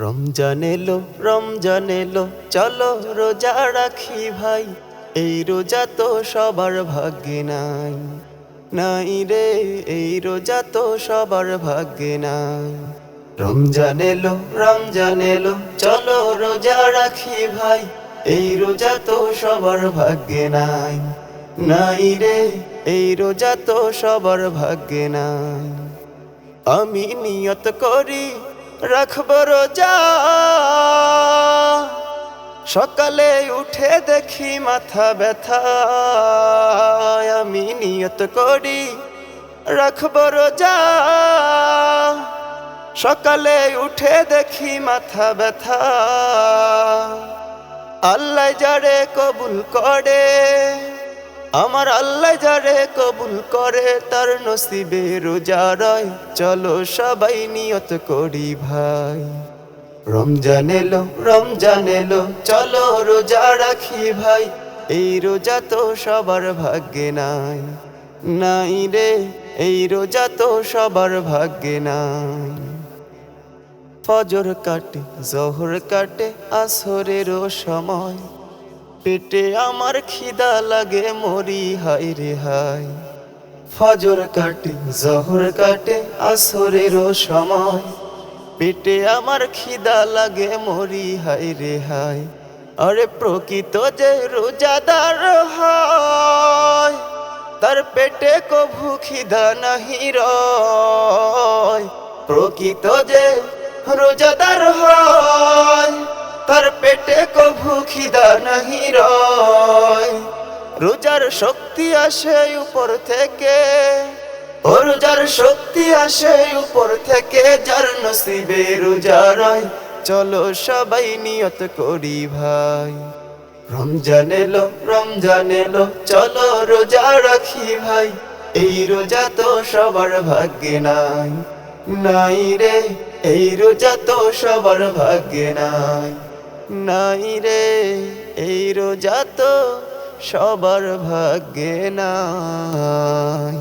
রমজান এলো, রমজান এলো, চলো রোজা রাখি ভাই। এই রোজা তো সবার ভাগ্যে নাই, নাই রে, এই রোজা তো সবার ভাগ্যে নাই। রমজান এলো, রমজান এলো, চলো রোজা রাখি ভাই। এই রোজা তো সবার ভাগ্যে নাই, নাই রে, এই রোজা তো সবার ভাগ্যে নাই। আমি নিয়ত করি রাখব রোজা, সকালে উঠে দেখি মাথা ব্যথা। আমি নিয়ত করি রাখব রোজা, সকালে উঠে দেখি মাথা ব্যথা। আল্লাহ যারে কবুল করে, আমার আল্লাহ যারে কবুল করে, তার নসিবে রোজা রয়। চলো সবাই নিয়ত করি ভাই। রমজান এলো, রমজান এলো, চলো রোজা রাখি ভাই। এই রোজা তো সবার ভাগ্যে নাই, নাই রে, এই রোজা তো সবার ভাগ্যে নাই। ফজর কাটে, জোহর কাটে, আসরেরও সময়, পেটে আমার খিদা লাগে, মরি হায় রে হায়। ফজর কাটে, জোহর কাটে, আসরেরও সময়, পেটে আমার খিদা লাগে, মরি হায় রে হায়। আরে প্রকৃত যে রোজাদার হয়, তার পেটে কভু খিদা নাহি রয়। প্রকৃত যে রোজাদার হয়, তার পেটে কভু খিদা নাহি রয়। রোজার শক্তি আসে উপর থেকে, ও রোজার শক্তি আসে উপর থেকে, যার নসিবে রোজা রয়। চলো সবাই নিয়ত করি ভাই। রমজান এলো, রমজান এলো, চলো রোজা রাখি ভাই। এই রোজা তো সবার ভাগ্যে নাই, নাই রে, এই রোজা তো সবার ভাগ্যে নাই, নাই রে, এই রোজা তো সবার ভাগ্যে নাই।